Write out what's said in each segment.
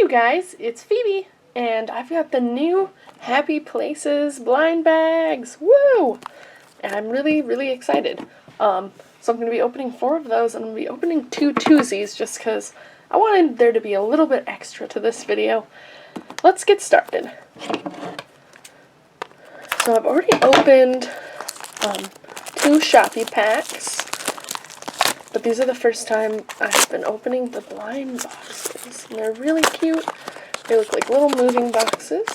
you guys, it's Phoebe, and I've got the new Happy Places blind bags. Woo! And I'm really excited. So I'm going to be opening 4 of those, and I'm going to be opening 2 Twozies just because I wanted there to be a little bit extra to this video. Let's get started. So I've already opened 2 Shopee packs, but these are the first time I've been opening the blind boxes, and they're really cute. They look like little moving boxes.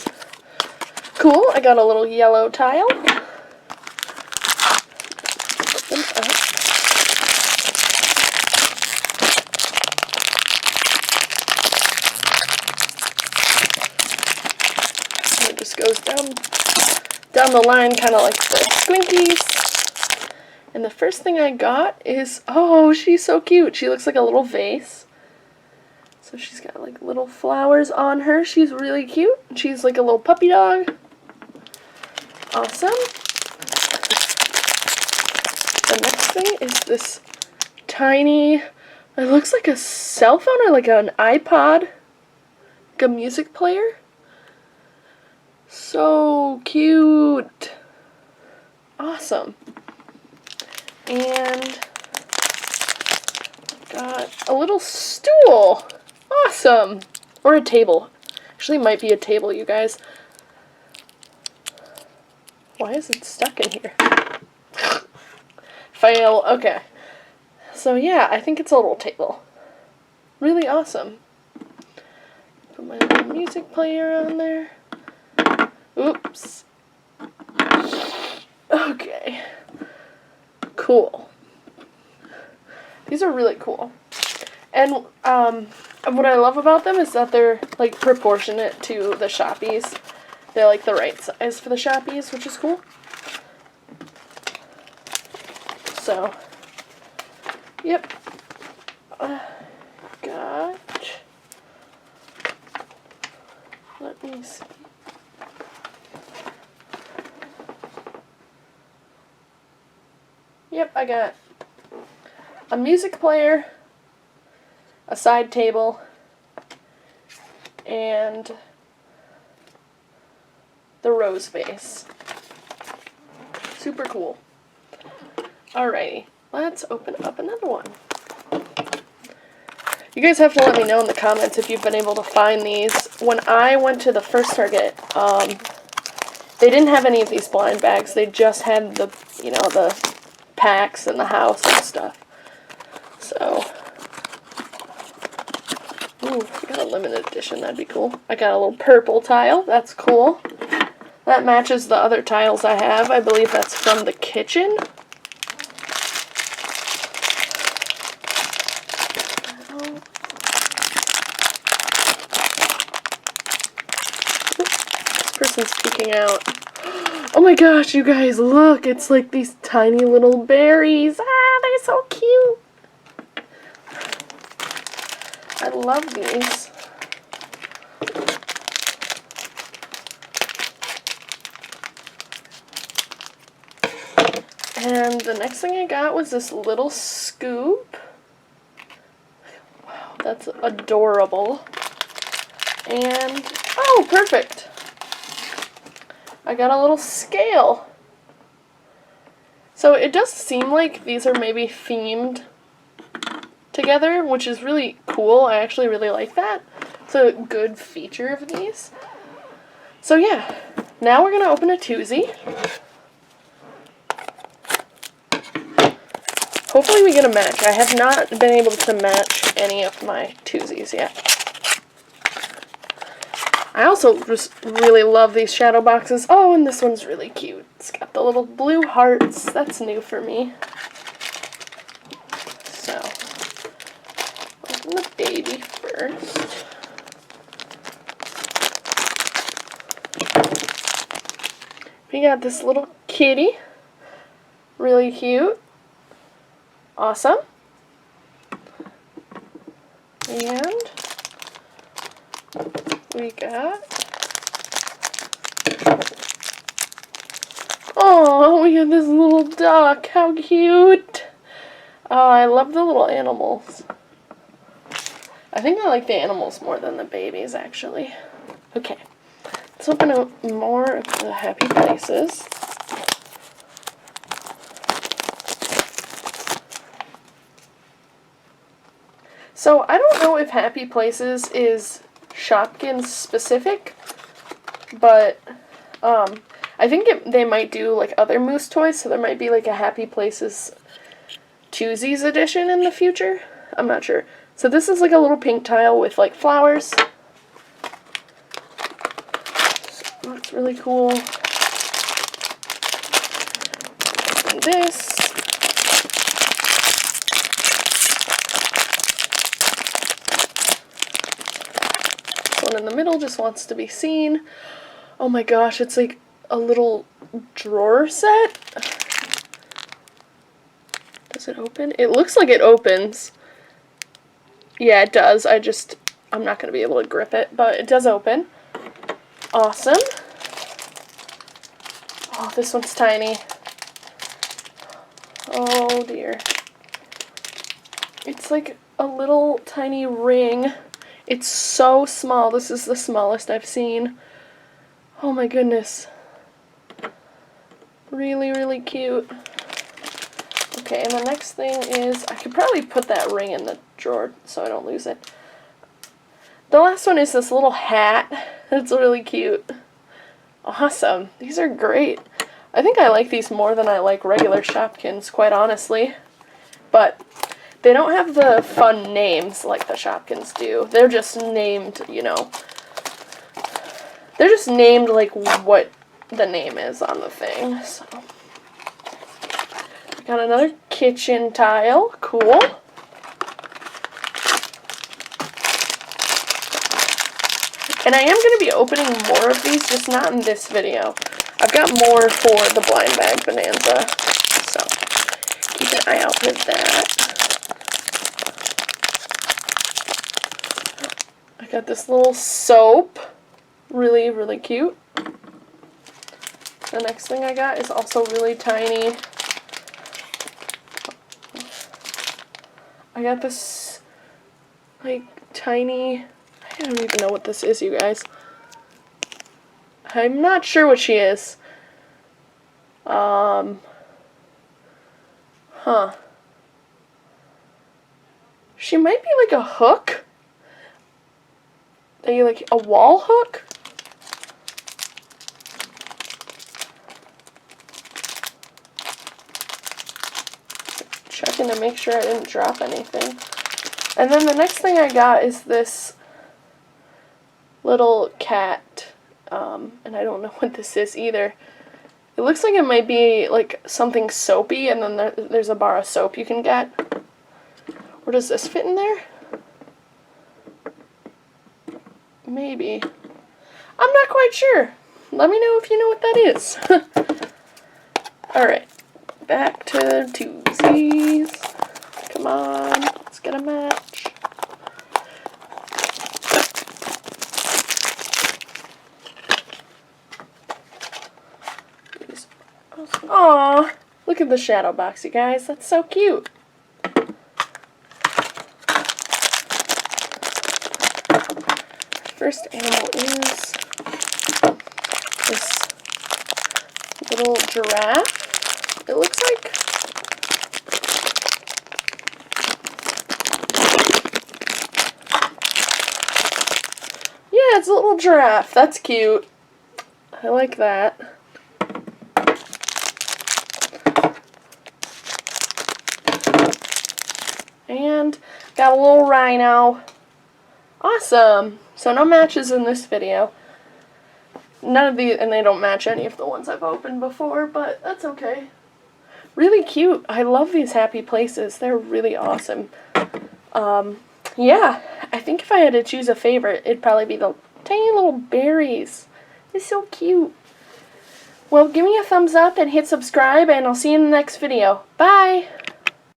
Cool, I got a little yellow tile. Put them up. And it just goes down the line, kind of like the Twinkies. And the first thing I got is, oh, she's so cute. She looks like a little vase. So she's got like little flowers on her. She's really cute. She's like a little puppy dog. Awesome. The next thing is this tiny, it looks like a cell phone or like an iPod, like a music player. So cute. Awesome. And got a little stool. Awesome. Or a table. Actually, it might be a table, you guys. Why is it stuck in here? Fail. Okay. So yeah, I think it's a little table. Really awesome. Put my little music player on there. Oops. Okay. Cool. These are really cool. And what I love about them is that they're like proportionate to the Shopees. They're like the right size for the Shopees, which is cool. So, yep. Let me see. Yep, I got a music player, a side table, and the rose vase. Super cool. Alrighty, let's open up another one. You guys have to let me know in the comments if you've been able to find these. When I went to the first Target, they didn't have any of these blind bags. They just had the, the packs in the house and stuff. So, ooh, if we got a limited edition, that'd be cool. I got a little purple tile. That's cool. That matches the other tiles I have. I believe that's from the kitchen. Person's peeking out. Oh my gosh, you guys, look! It's like these tiny little berries. Ah, they're so cute! I love these. And the next thing I got was this little scoop. Wow, that's adorable. And, oh, perfect! I got a little scale. So it does seem like these are maybe themed together, which is really cool. I actually really like that. It's a good feature of these. So yeah, now we're gonna open a Twozie. Hopefully we get a match. I have not been able to match any of my Twozies yet. I also just really love these shadow boxes. Oh, and this one's really cute. It's got the little blue hearts. That's new for me. So, open the baby first. We got this little kitty. Really cute. Awesome. And we got, oh, we got this little duck. How cute. Oh, I love the little animals. I think I like the animals more than the babies, actually. Okay, let's open up more of the Happy Places. So, I don't know if Happy Places is Shopkins specific, but I think they might do like other Moose toys, so there might be like a Happy Places Twozies edition in the future. I'm not sure. So this is like a little pink tile with like flowers. So that's really cool. And this. This one in the middle just wants to be seen. Oh my gosh, it's like a little drawer set. Does it open? It looks like it opens. Yeah, it does. I'm not going to be able to grip it, but it does open. Awesome. Oh, this one's tiny. Oh dear. It's like a little tiny ring. It's so small. This is the smallest I've seen. Oh my goodness. Really, really cute. Okay, and the next thing is, I could probably put that ring in the drawer so I don't lose it. The last one is this little hat. It's really cute. Awesome. These are great. I think I like these more than I like regular Shopkins, quite honestly. But they don't have the fun names like the Shopkins do. They're just named, you know. They're just named like what the name is on the thing. So, got another kitchen tile. Cool. And I am going to be opening more of these, just not in this video. I've got more for the blind bag bonanza. So, keep an eye out for that. I got this little soap. Really, really cute. The next thing I got is also really tiny. I got this, like, tiny, I don't even know what this is, you guys. I'm not sure what she is. She might be like a hook. Like a wall hook? Checking to make sure I didn't drop anything. And then the next thing I got is this little cat, and I don't know what this is either. It looks like it might be like something soapy, and then there's a bar of soap you can get. Or does this fit in there? Maybe. I'm not quite sure. Let me know if you know what that is. Alright, back to Twozies. Come on, let's get a match. Aww, look at the shadow box, you guys. That's so cute. First animal is this little giraffe, it looks like. Yeah, it's a little giraffe. That's cute. I like that. And got a little rhino. Awesome. So no matches in this video. None of these, and they don't match any of the ones I've opened before, but that's okay. Really cute. I love these Happy Places. They're really awesome. Yeah, I think if I had to choose a favorite, it'd probably be the tiny little berries. They're so cute. Well, give me a thumbs up and hit subscribe, and I'll see you in the next video. Bye!